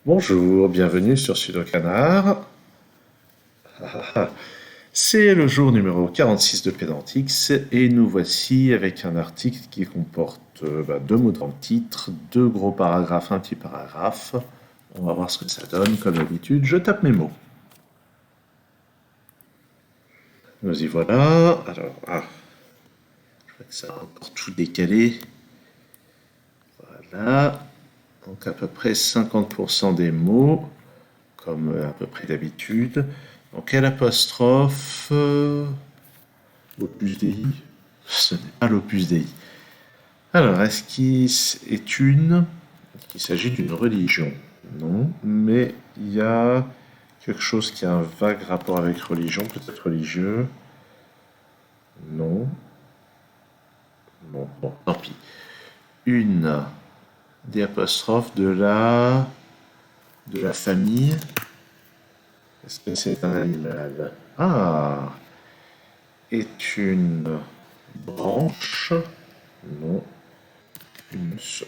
Bonjour, bienvenue sur Sudo Canard. C'est le jour numéro 46 de Pédantix et nous voici avec un article qui comporte deux mots dans le titre, deux gros paragraphes, un petit paragraphe. On va voir ce que ça donne. Comme d'habitude, je tape mes mots. Nous y voilà. Alors, je vois que ça a encore tout décalé. Voilà. Donc à peu près 50% des mots, comme à peu près d'habitude. Donc l'apostrophe, Opus Dei, ce n'est pas l'Opus Dei. Alors, est-ce qu'il s'agit d'une religion? Non, mais il y a quelque chose qui a un vague rapport avec religion, peut-être religieux. Non. Bon, tant pis. Une des apostrophes de la famille. Est-ce que c'est un animal? Ah, est une branche? Non.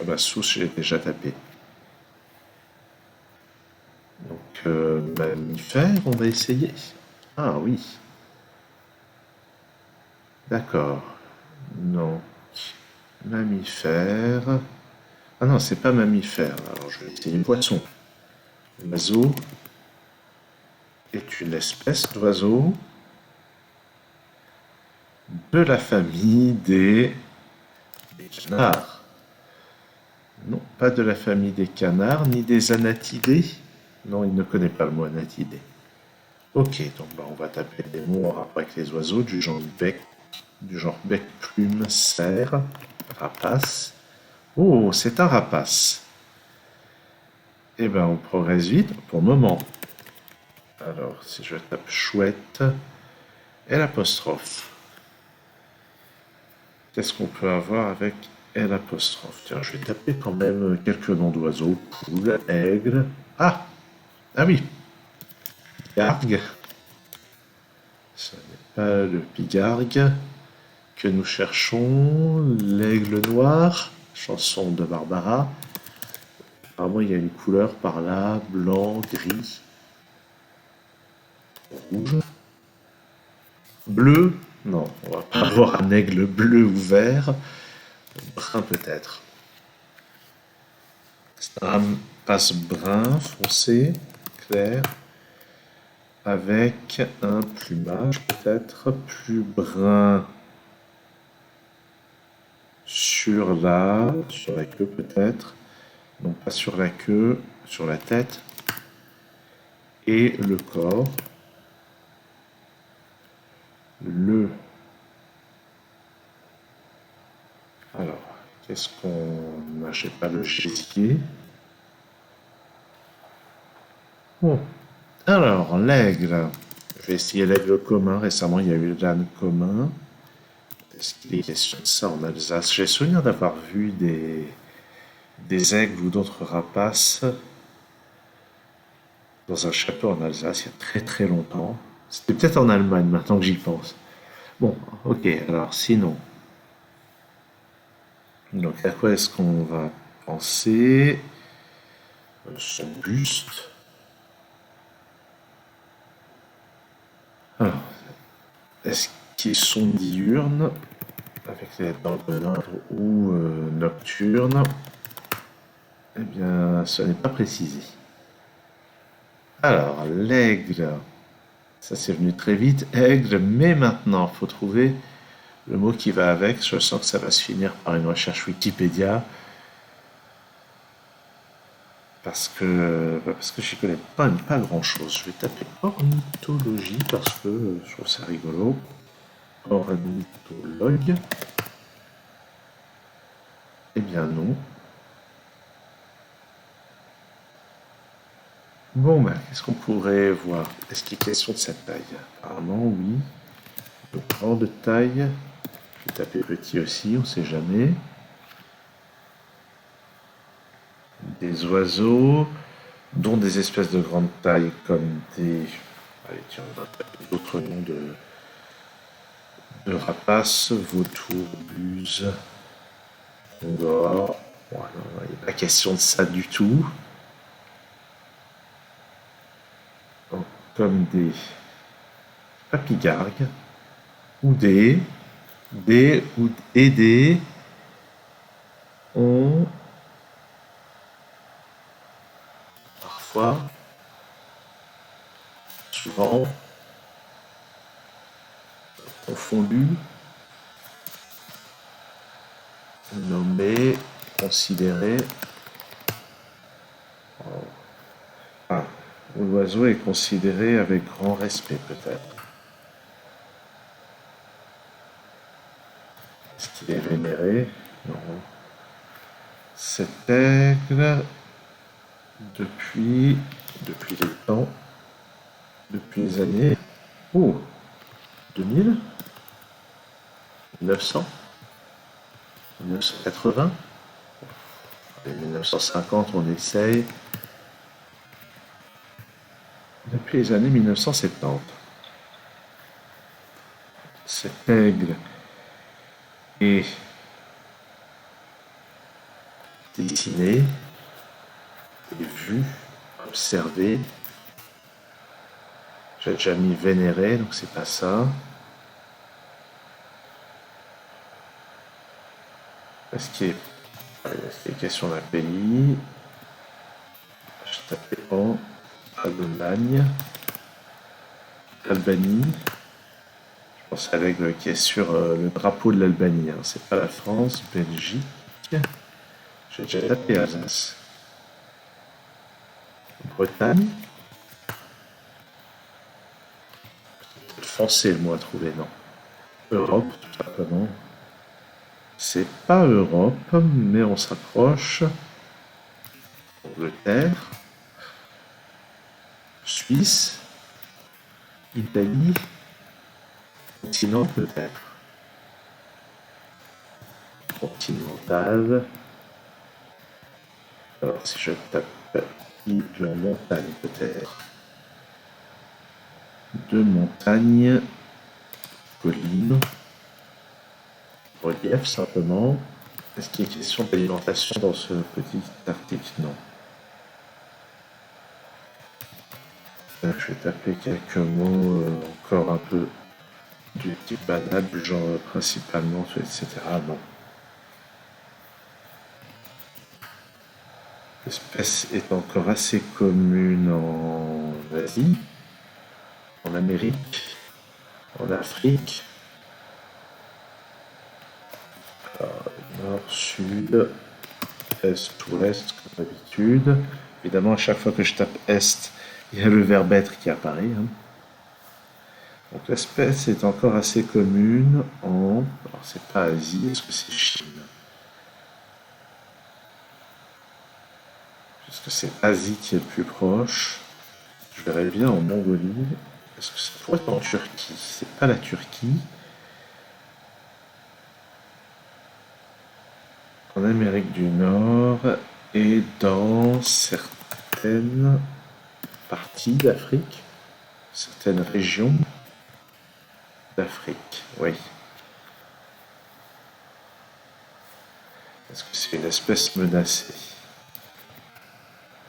La souche, j'ai déjà tapé. Donc, mammifère, on va essayer. Ah oui, d'accord. Non. Mammifère. Ah non, c'est pas mammifère. Alors, je vais essayer poisson. L'oiseau est une espèce d'oiseau de la famille des canards. Non, pas de la famille des canards, ni des anatidés. Non, il ne connaît pas le mot anatidé. Ok, donc on va taper des mots en rapport avec les oiseaux, du genre bec, plume, cerf, rapace. Oh, c'est un rapace. Eh bien, on progresse vite pour le moment. Alors, si je tape chouette, L apostrophe. Qu'est-ce qu'on peut avoir avec L apostrophe? Tiens, je vais taper quand même quelques noms d'oiseaux. Poule, aigle. Ah oui, pigargue. Ce n'est pas le pigargue que nous cherchons. L'aigle noir, chanson de Barbara. Apparemment, il y a une couleur par là, blanc, gris, rouge, bleu. Non, on va pas avoir un aigle bleu ou vert. Brun peut-être. C'est un passe brun, foncé, clair, avec un plumage peut-être plus brun sur la queue peut-être. Non, pas sur la queue, sur la tête et le corps. Alors, qu'est-ce qu'on n'achète pas le gésier? Bon. Alors, l'aigle. Je vais essayer l'aigle commun. Récemment, il y a eu l'âne commun. Est-ce qu'il est question de ça en Alsace? J'ai souvenir d'avoir vu des aigles ou d'autres rapaces dans un château en Alsace il y a très très longtemps. C'était peut-être en Allemagne maintenant que j'y pense. Bon, ok, alors sinon. Donc à quoi est-ce qu'on va penser? Son buste. Alors, est-ce qu'ils sont diurnes avec les dents de l'ordre ou nocturnes? Eh bien, ce n'est pas précisé. Alors, l'aigle, ça c'est venu très vite. Aigle, mais maintenant, il faut trouver le mot qui va avec. Je sens que ça va se finir par une recherche Wikipédia. Parce que j'y connais pas grand-chose. Je vais taper ornithologie parce que je trouve ça rigolo. Ornithologue. Eh bien non. Bon, ben, qu'est-ce qu'on pourrait voir? Est-ce qu'il est question de sa taille? Apparemment, oui. De grande taille. Je vais taper petit aussi, on sait jamais. Des oiseaux, dont des espèces de grande taille, comme des... Allez, tiens, on va taper d'autres noms de rapaces, vautours, buses, ngor. Bon, non, il n'est pas question de ça du tout. comme des papigargues, ou et des, ont parfois, souvent, confondu, nommé, considéré. Ah, l'oiseau est considéré avec grand respect, peut-être. Est-ce qu'il est vénéré? Non. Cet aigle, depuis les temps, depuis les années. Oh, 2000, 1900, 1980, et 1950, on essaye. Depuis les années 1970. Cet aigle est dessiné, est vu, observé. J'ai déjà mis vénéré, donc c'est pas ça. Est-ce qu'il est question d'un pays? Je tapais en Allemagne, Albanie. Je pense à l'aigle qui est sur le drapeau de l'Albanie. Hein. C'est pas la France, Belgique. J'ai déjà tapé Alsace. Bretagne. Français, le mot à trouver, non. Europe, tout simplement. C'est pas Europe, mais on s'approche. Angleterre. Suisse. Italie. Continent, peut-être. Continental. Alors, si je tape de la montagne, peut-être. De montagne. Colline. Relief, simplement. Est-ce qu'il y a question d'alimentation dans ce petit article? Non. Je vais taper quelques mots encore un peu du type banal, du genre principalement, etc. Non. L'espèce est encore assez commune en Asie, en Amérique, en Afrique, nord, sud, est, ouest, comme d'habitude. Évidemment, à chaque fois que je tape est, il y a le verbe être qui apparaît. Hein. Donc l'espèce est encore assez commune en... Alors c'est pas Asie, est-ce que c'est Chine? Est-ce que c'est Asie qui est le plus proche? Je verrais bien en Mongolie. Est-ce que ça pourrait être en Turquie? C'est pas la Turquie. En Amérique du Nord et dans certaines parties d'Afrique, certaines régions d'Afrique, oui. Est-ce que c'est une espèce menacée?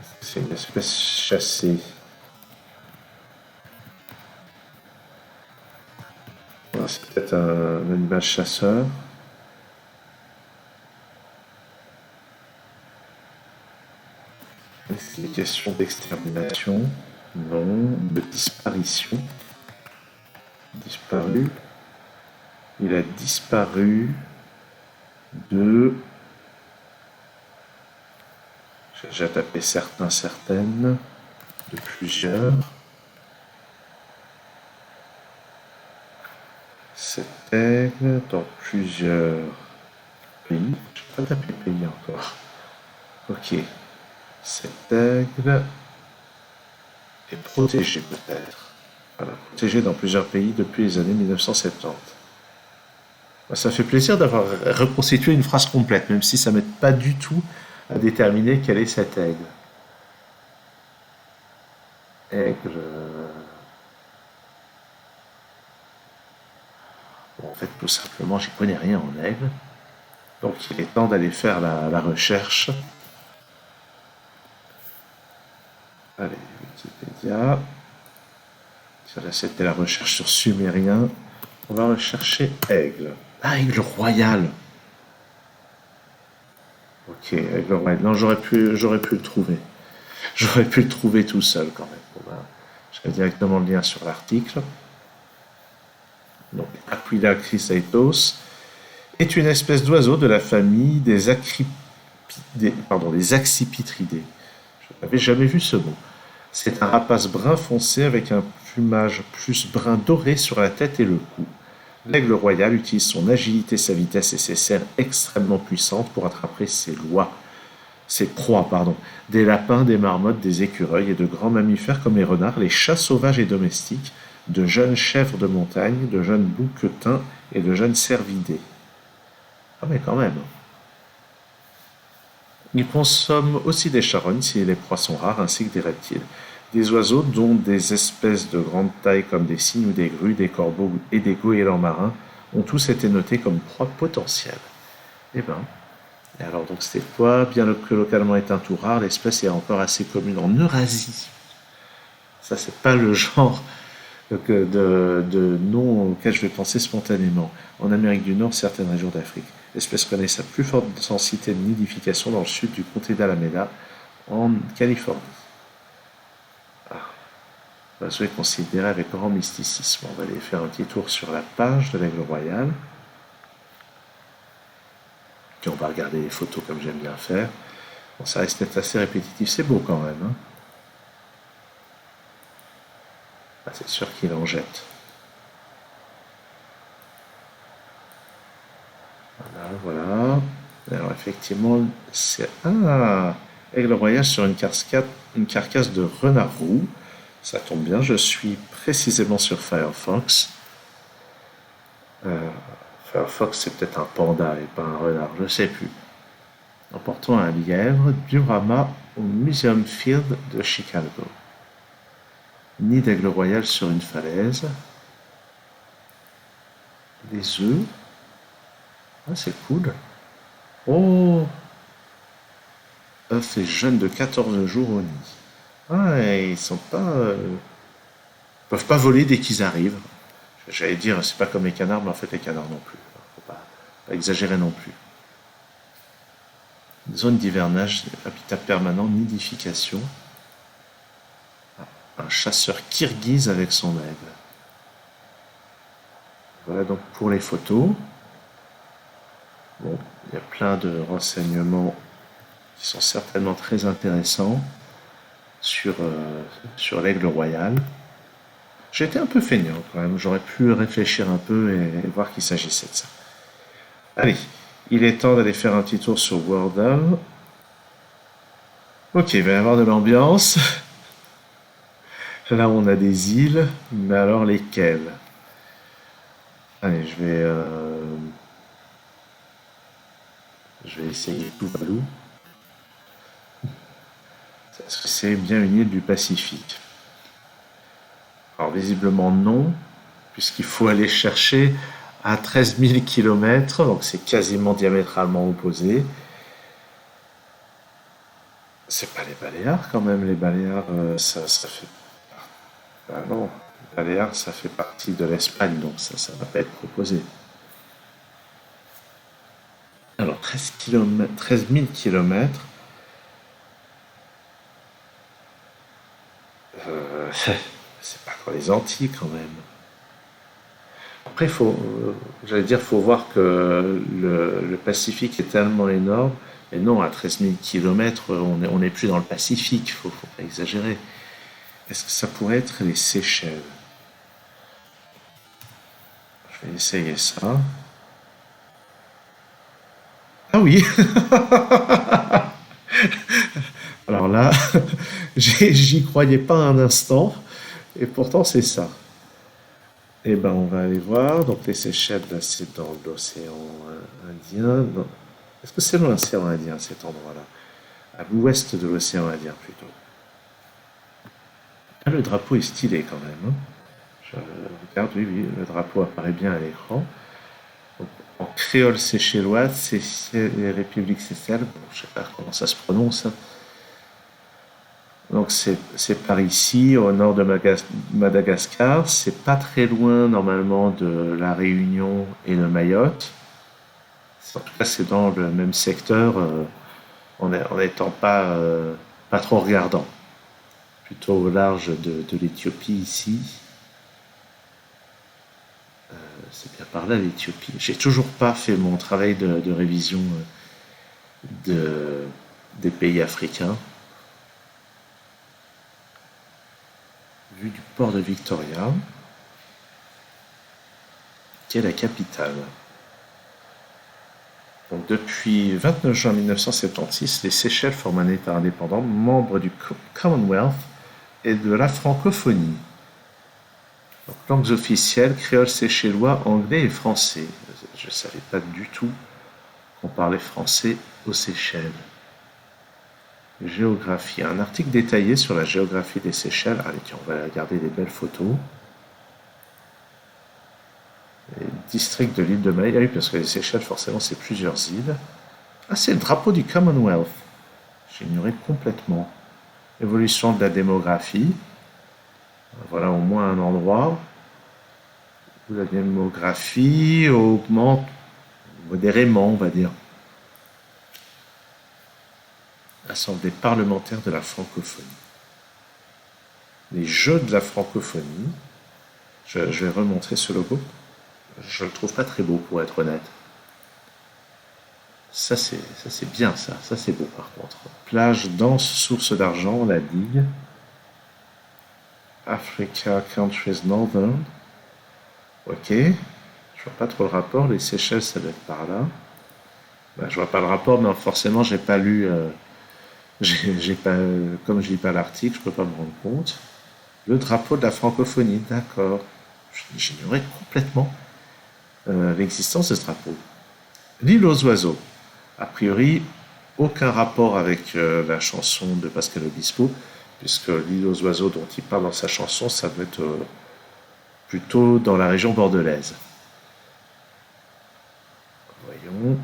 Est-ce que c'est une espèce chassée? Voilà, c'est peut-être un animal chasseur. C'est une question d'extermination? Non. De disparition? Disparu? Il a disparu de... J'ai déjà tapé certains, certaines, de plusieurs. Cet aigle dans plusieurs pays. Je n'ai pas tapé pays encore. Ok. Cet aigle est protégé peut-être. Voilà, protégé dans plusieurs pays depuis les années 1970. Ça fait plaisir d'avoir reconstitué une phrase complète, même si ça m'aide pas du tout à déterminer quel est cet aigle. Aigle. Bon, en fait, tout simplement, j'y connais rien en aigle. Donc, il est temps d'aller faire la recherche. Allez, Wikipédia. Là, c'était la recherche sur sumérien. On va rechercher aigle. Ah, aigle royal. Ok, aigle royal. Non, j'aurais pu le trouver. J'aurais pu le trouver tout seul quand même. Bon, ben, je vais directement le lien sur l'article. Donc, Aquila chrysaetos est une espèce d'oiseau de la famille des accipitridés. Je n'avais jamais vu ce mot. C'est un rapace brun foncé avec un plumage plus brun doré sur la tête et le cou. L'aigle royal utilise son agilité, sa vitesse et ses serres extrêmement puissantes pour attraper ses proies, des lapins, des marmottes, des écureuils et de grands mammifères comme les renards, les chats sauvages et domestiques, de jeunes chèvres de montagne, de jeunes bouquetins et de jeunes cervidés. Ah mais quand même. Ils consomment aussi des charognes si les proies sont rares, ainsi que des reptiles. Des oiseaux, dont des espèces de grande taille comme des cygnes ou des grues, des corbeaux et des goélands marins, ont tous été notés comme proies potentielles. Eh ben. Et alors donc c'était quoi? Bien que localement est un tout rare, l'espèce est encore assez commune en Eurasie. Ça c'est pas le genre de nom auquel je vais penser spontanément. En Amérique du Nord, certaines régions d'Afrique. L'espèce connaît sa plus forte densité de nidification dans le sud du comté d'Alameda, en Californie. L'oiseau est considéré avec grand mysticisme. On va aller faire un petit tour sur la page de l'aigle royal. Puis on va regarder les photos comme j'aime bien faire. Bon, ça reste peut-être assez répétitif, c'est beau quand même. Hein. Ah, c'est sûr qu'il en jette. Voilà. Alors effectivement, c'est aigle royal sur une carcasse de renard roux. Ça tombe bien, je suis précisément sur Firefox. Firefox, c'est peut-être un panda et pas un renard, je ne sais plus. Emportant un lièvre, diorama au Museum Field de Chicago. Nid d'aigle royal sur une falaise. Des œufs. Ah, c'est cool. Oh, œufs et jeunes de 14 jours au nid. Ah, et ils sont pas, peuvent pas voler dès qu'ils arrivent. J'allais dire, c'est pas comme les canards, mais en fait les canards non plus. Faut pas exagérer non plus. Zone d'hivernage, habitat permanent, nidification. Un chasseur kirghize avec son aigle. Voilà donc pour les photos. Bon, il y a plein de renseignements qui sont certainement très intéressants sur l'aigle royal. J'ai été un peu feignant quand même, j'aurais pu réfléchir un peu et voir qu'il s'agissait de ça. Allez, il est temps d'aller faire un petit tour sur Wordle. Ok, il va y avoir de l'ambiance. Là, on a des îles, mais alors lesquelles? Allez, je vais essayer tout balou. Est-ce que c'est bien une île du Pacifique? Alors visiblement non, puisqu'il faut aller chercher à 13 000 km, donc c'est quasiment diamétralement opposé. C'est pas les Baléares quand même, les Baléares, ça fait... Ah non, les Baléares, ça fait partie de l'Espagne, donc ça va pas être proposé. Alors 13 000 km, c'est pas pour les Antilles quand même. Après, faut voir que le Pacifique est tellement énorme. Mais non, à 13 000 km, on n'est plus dans le Pacifique, faut pas exagérer. Est-ce que ça pourrait être les Seychelles? Je vais essayer ça. Ah oui. Alors là, j'y croyais pas un instant, et pourtant c'est ça. Eh ben, on va aller voir. Donc les Seychelles, là, c'est dans l'océan Indien. Est-ce que c'est dans l'océan Indien, cet endroit-là? À l'ouest de l'océan Indien, plutôt. Ah, le drapeau est stylé quand même. Hein. Je regarde, oui, oui, le drapeau apparaît bien à l'écran. Donc, en créole séchelloise, c'est les Républiques Seychelles. Bon, je sais pas comment ça se prononce. Hein. Donc c'est par ici, au nord de Madagascar. C'est pas très loin normalement de la Réunion et de Mayotte. En tout cas, c'est dans le même secteur, en n'étant pas trop regardant. Plutôt au large de l'Éthiopie ici. C'est bien par là l'Éthiopie. J'ai toujours pas fait mon travail de révision de, des pays africains. Vue du port de Victoria, qui est la capitale. Donc, depuis 29 juin 1976, les Seychelles forment un État indépendant, membre du Commonwealth et de la francophonie. Donc, langues officielles, créole séchellois, anglais et français. Je ne savais pas du tout qu'on parlait français aux Seychelles. Géographie. Un article détaillé sur la géographie des Seychelles. Allez, tiens, on va regarder des belles photos. Les districts de l'île de Maille. Ah oui, parce que les Seychelles, forcément, c'est plusieurs îles. Ah, c'est le drapeau du Commonwealth. J'ignorais complètement. Évolution de la démographie. Voilà au moins un endroit où la démographie augmente modérément, on va dire. Assemblée parlementaire de la francophonie. Les Jeux de la francophonie. Je vais remontrer ce logo. Je le trouve pas très beau pour être honnête. Ça c'est bien ça. Ça c'est beau par contre. Plage, danse, source d'argent, la digue. Africa Countries Northern. Ok. Je vois pas trop le rapport. Les Seychelles, ça doit être par là. Ben, je vois pas le rapport, mais forcément, j'ai pas lu. J'ai pas, comme je lis pas l'article, je peux pas me rendre compte. Le drapeau de la francophonie, d'accord. J'ignorais complètement l'existence de ce drapeau. L'île aux oiseaux. A priori, aucun rapport avec la chanson de Pascal Obispo, puisque l'île aux oiseaux dont il parle dans sa chanson, ça doit être plutôt dans la région bordelaise. Voyons.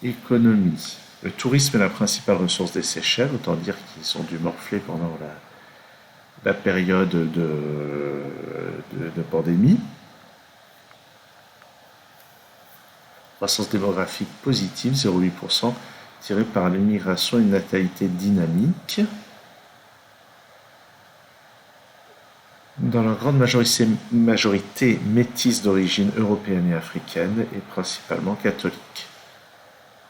Économie. Le tourisme est la principale ressource des Seychelles, autant dire qu'ils ont dû morfler pendant la période de pandémie. Croissance démographique positive, 0,8%, tirée par l'immigration et une natalité dynamique. Dans leur grande majorité métisse d'origine européenne et africaine, et principalement catholique.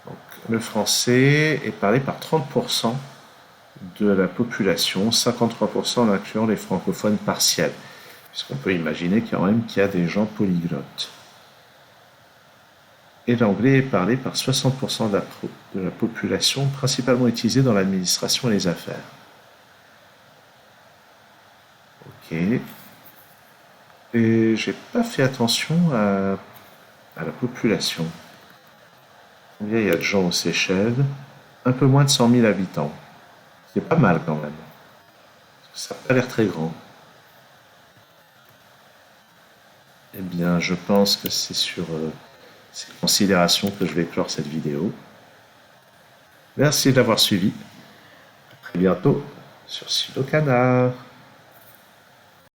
Donc, le français est parlé par 30% de la population, 53% en incluant les francophones partiels, puisqu'on peut imaginer quand même qu'il y a des gens polyglottes. Et l'anglais est parlé par 60% de la population, principalement utilisé dans l'administration et les affaires. Ok. Et j'ai pas fait attention à la population. Combien il y a de gens aux Seychelles? Un peu moins de 100 000 habitants. C'est pas mal quand même. Ça n'a pas l'air très grand. Eh bien, je pense que c'est sur ces considérations que je vais clore cette vidéo. Merci d'avoir suivi. À très bientôt sur Sudo Canard.